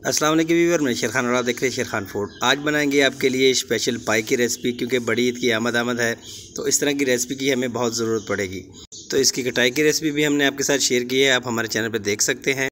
अस्सलाम वालेकुम व्यूअर, मैं शेर खान और आप देख रहे हैं शेर खान फूड। आज बनाएंगे आपके लिए स्पेशल पाई की रेसिपी, क्योंकि बड़ी ईद की आमद है तो इस तरह की रेसिपी की हमें बहुत ज़रूरत पड़ेगी। तो इसकी कटाई की रेसिपी भी हमने आपके साथ शेयर की है, आप हमारे चैनल पर देख सकते हैं।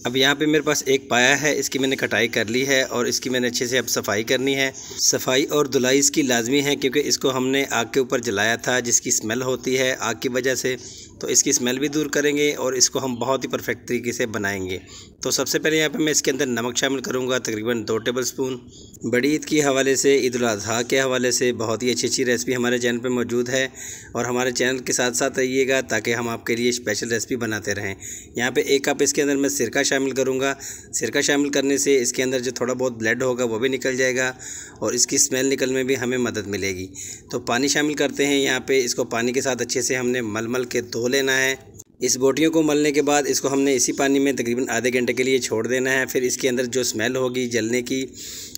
अब यहाँ पे मेरे पास एक पाया है, इसकी मैंने कटाई कर ली है और इसकी मैंने अच्छे से अब सफाई करनी है। सफाई और धुलाई इसकी लाजमी है, क्योंकि इसको हमने आग के ऊपर जलाया था, जिसकी स्मेल होती है आग की वजह से, तो इसकी स्मेल भी दूर करेंगे और इसको हम बहुत ही परफेक्ट तरीके से बनाएंगे। तो सबसे पहले यहाँ पे मैं इसके अंदर नमक शामिल करूँगा, तकरीबन 2 टेबलस्पून। बड़ी ईद के हवाले से, ईद उल अज़हा के हवाले से बहुत ही अच्छी रेसिपी हमारे चैनल पे मौजूद है और हमारे चैनल के साथ साथ रहिएगा ताकि हम आपके लिए स्पेशल रेसिपी बनाते रहें। यहाँ पे 1 कप इसके अंदर मैं सिरका शामिल करूँगा। सिरका शामिल करने से इसके अंदर जो थोड़ा बहुत ब्लड होगा वो भी निकल जाएगा और इसकी स्मेल निकलने में भी हमें मदद मिलेगी। तो पानी शामिल करते हैं यहाँ पे। इसको पानी के साथ अच्छे से हमने मल के धो लेना है। इस बोटियों को मलने के बाद इसको हमने इसी पानी में तकरीबन आधे घंटे के लिए छोड़ देना है। फिर इसके अंदर जो स्मेल होगी जलने की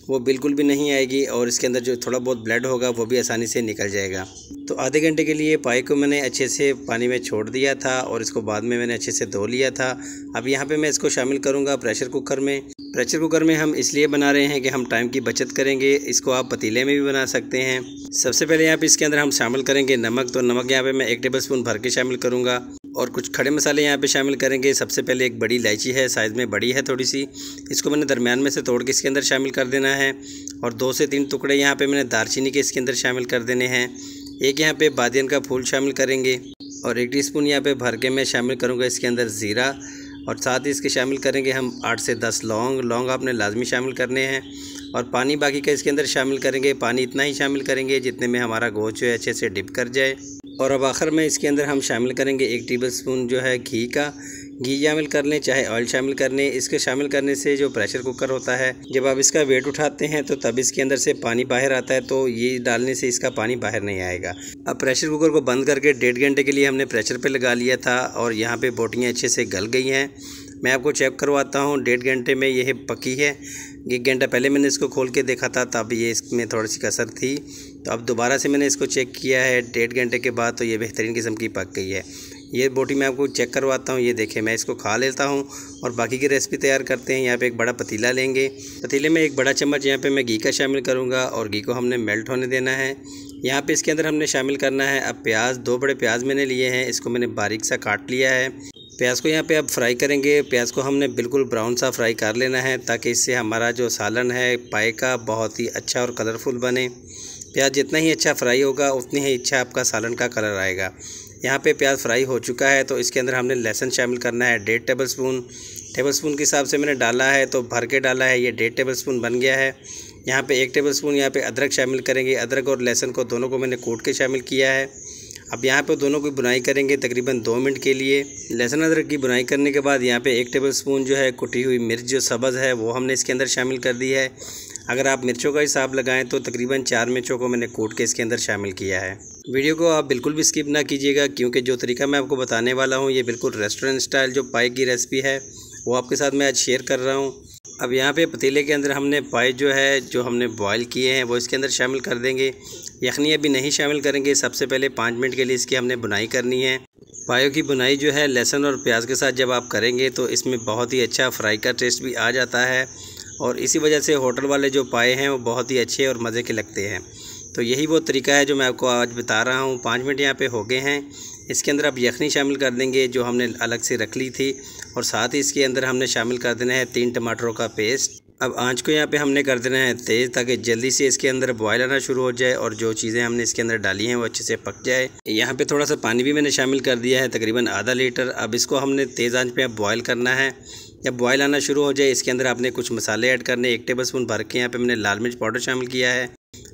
वो बिल्कुल भी नहीं आएगी और इसके अंदर जो थोड़ा बहुत ब्लड होगा वो भी आसानी से निकल जाएगा। तो आधे घंटे के लिए पाई को मैंने अच्छे से पानी में छोड़ दिया था और इसको बाद में मैंने अच्छे से धो लिया था। अब यहाँ पे मैं इसको शामिल करूँगा प्रेशर कुकर में। प्रेशर कुकर में हम इसलिए बना रहे हैं कि हम टाइम की बचत करेंगे। इसको आप पतीले में भी बना सकते हैं। सबसे पहले यहाँ पे इसके अंदर हम शामिल करेंगे नमक। तो नमक यहाँ पे मैं 1 टेबलस्पून भर के शामिल करूँगा और कुछ खड़े मसाले यहाँ पे शामिल करेंगे। सबसे पहले एक बड़ी इलायची है, साइज़ में बड़ी है थोड़ी सी, इसको मैंने दरमियान में से तोड़ के इसके अंदर शामिल कर देना है। और 2 से 3 टुकड़े यहाँ पे मैंने दालचीनी के इसके अंदर शामिल कर देने हैं। एक यहाँ पे बादियन का फूल शामिल करेंगे और 1 टीस्पून यहाँ पे भर के मैं शामिल करूँगा इसके अंदर ज़ीरा। और साथ ही इसके शामिल करेंगे हम 8 से 10 लौंग आपने लाजमी शामिल करने हैं। और पानी बाकी का इसके अंदर शामिल करेंगे। पानी इतना ही शामिल करेंगे जितने में हमारा गोश्त जो है अच्छे से डिप कर जाए। और अब आखिर में इसके अंदर हम शामिल करेंगे 1 टेबलस्पून जो है घी का। घी शामिल कर लें चाहे ऑयल शामिल कर लें। इसके शामिल करने से जो प्रेशर कुकर होता है, जब आप इसका वेट उठाते हैं तो तब इसके अंदर से पानी बाहर आता है, तो ये डालने से इसका पानी बाहर नहीं आएगा। अब प्रेशर कुकर को बंद करके 1.5 घंटे के लिए हमने प्रेशर पे लगा लिया था और यहाँ पे बोटियाँ अच्छे से गल गई हैं। मैं आपको चेक करवाता हूँ, 1.5 घंटे में यह पकी है। 1 घंटा पहले मैंने इसको खोल के देखा था, तब ये इसमें थोड़ी सी कसर थी। तो अब दोबारा से मैंने इसको चेक किया है 1.5 घंटे के बाद, तो ये बेहतरीन किस्म की पक गई है। ये बोटी मैं आपको चेक करवाता हूँ। ये देखें, मैं इसको खा लेता हूँ और बाकी की रेसिपी तैयार करते हैं। यहाँ पे एक बड़ा पतीला लेंगे। पतीले में 1 बड़ा चम्मच यहाँ पे मैं घी का शामिल करूँगा और घी को हमने मेल्ट होने देना है। यहाँ पे इसके अंदर हमने शामिल करना है अब प्याज। 2 बड़े प्याज मैंने लिए हैं, इसको मैंने बारीक सा काट लिया है। प्याज को यहाँ पे अब फ्राई करेंगे। प्याज को हमने बिल्कुल ब्राउन सा फ्राई कर लेना है, ताकि इससे हमारा जो सालन है पाई का बहुत ही अच्छा और कलरफुल बने। प्याज जितना ही अच्छा फ्राई होगा उतनी ही अच्छा आपका सालन का कलर आएगा। यहाँ पे प्याज फ्राई हो चुका है, तो इसके अंदर हमने लहसुन शामिल करना है 1.5 टेबलस्पून। टेबलस्पून के हिसाब से मैंने डाला है, तो भर के डाला है, ये 1.5 टेबलस्पून बन गया है। यहाँ पे 1 टेबलस्पून यहाँ पे अदरक शामिल करेंगे। अदरक और लहसुन को दोनों को मैंने कूट के शामिल किया है। अब यहाँ पे दोनों की बुनाई करेंगे तकरीबन 2 मिनट के लिए। लहसुन अदरक की बुनाई करने के बाद यहाँ पे 1 टेबलस्पून जो है कुटी हुई मिर्च जो सब्ज़ है वो हमने इसके अंदर शामिल कर दी है। अगर आप मिर्चों का हिसाब लगाएं तो तकरीबन 4 मिर्चों को मैंने कूट के इसके अंदर शामिल किया है। वीडियो को आप बिल्कुल भी स्किप ना कीजिएगा, क्योंकि जो तरीका मैं आपको बताने वाला हूँ ये बिल्कुल रेस्टोरेंट स्टाइल जो पाई की रेसिपी है वो आपके साथ मैं आज शेयर कर रहा हूँ। अब यहाँ पे पतीले के अंदर हमने पाई जो हमने बॉयल किए हैं वो इसके अंदर शामिल कर देंगे। यखनी अभी नहीं शामिल करेंगे। सबसे पहले 5 मिनट के लिए इसकी हमने बुनाई करनी है। पायों की बुनाई जो है लहसुन और प्याज के साथ जब आप करेंगे तो इसमें बहुत ही अच्छा फ्राई का टेस्ट भी आ जाता है और इसी वजह से होटल वाले जो पाए हैं वो बहुत ही अच्छे और मज़े के लगते हैं। तो यही वो तरीका है जो मैं आपको आज बता रहा हूँ। 5 मिनट यहाँ पे हो गए हैं। इसके अंदर अब यखनी शामिल कर देंगे जो हमने अलग से रख ली थी और साथ ही इसके अंदर हमने शामिल कर देना है 3 टमाटरों का पेस्ट। अब आंच को यहाँ पे हमने कर देना है तेज़, ताकि जल्दी से इसके अंदर बॉयल आना शुरू हो जाए और जो चीज़ें हमने इसके अंदर डाली हैं वो अच्छे से पक जाए। यहाँ पे थोड़ा सा पानी भी मैंने शामिल कर दिया है, तकरीबन आधा लीटर। अब इसको हमने तेज़ आंच पे अब बॉयल करना है। जब बॉयल आना शुरू हो जाए इसके अंदर आपने कुछ मसाले ऐड करने। 1 टेबलस्पून भर के यहाँ पे मैंने लाल मिर्च पाउडर शामिल किया है।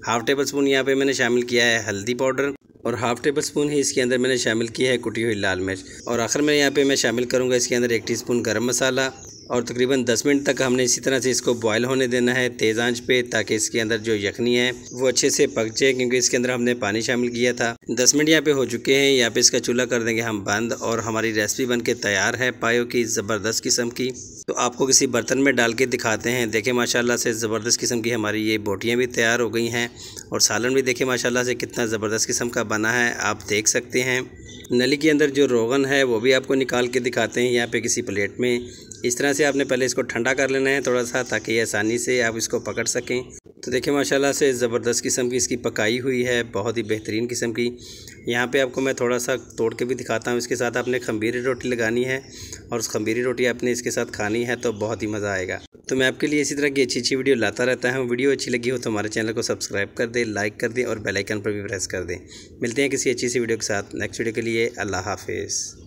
1/2 टेबलस्पून यहाँ पे मैंने शामिल किया है हल्दी पाउडर और 1/2 टेबलस्पून ही इसके अंदर मैंने शामिल किया है कुटी हुई लाल मिर्च। और आखिर में यहाँ पे मैं शामिल करूँगा इसके अंदर 1 टीस्पून गरम मसाला। और तकरीबन 10 मिनट तक हमने इसी तरह से इसको बॉयल होने देना है तेज़ आंच पे, ताकि इसके अंदर जो यखनी है वो अच्छे से पक जाए, क्योंकि इसके अंदर हमने पानी शामिल किया था। 10 मिनट यहाँ पे हो चुके हैं। यहाँ पे इसका चूल्हा कर देंगे हम बंद और हमारी रेसिपी बन के तैयार है पायों की ज़बरदस्त किस्म की। तो आपको किसी बर्तन में डाल के दिखाते हैं। देखें माशाल्लाह से ज़बरदस्त किस्म की हमारी ये बोटियाँ भी तैयार हो गई हैं और सालन भी देखें माशाल्लाह से कितना ज़बरदस्त किस्म का बना है, आप देख सकते हैं। नली के अंदर जो रोगन है वो भी आपको निकाल के दिखाते हैं यहाँ पे किसी प्लेट में। इस तरह से आपने पहले इसको ठंडा कर लेना है थोड़ा सा, ताकि आसानी से आप इसको पकड़ सकें। तो देखिए माशाल्लाह से ज़बरदस्त किस्म की इसकी पकाई हुई है, बहुत ही बेहतरीन किस्म की। यहाँ पे आपको मैं थोड़ा सा तोड़ के भी दिखाता हूँ। इसके साथ आपने खमीरी रोटी लगानी है और उस खमीरी रोटी आपने इसके साथ खानी है, तो बहुत ही मज़ा आएगा। तो मैं आपके लिए इसी तरह की अच्छी वीडियो लाता रहता हूँ। वीडियो अच्छी लगी हो तो हमारे चैनल को सब्सक्राइब कर दें, लाइक कर दें और बेल आइकन पर भी प्रेस कर दें। मिलते हैं किसी अच्छी सी वीडियो के साथ नेक्स्ट वीडियो के लिए। अल्लाह हाफिज़।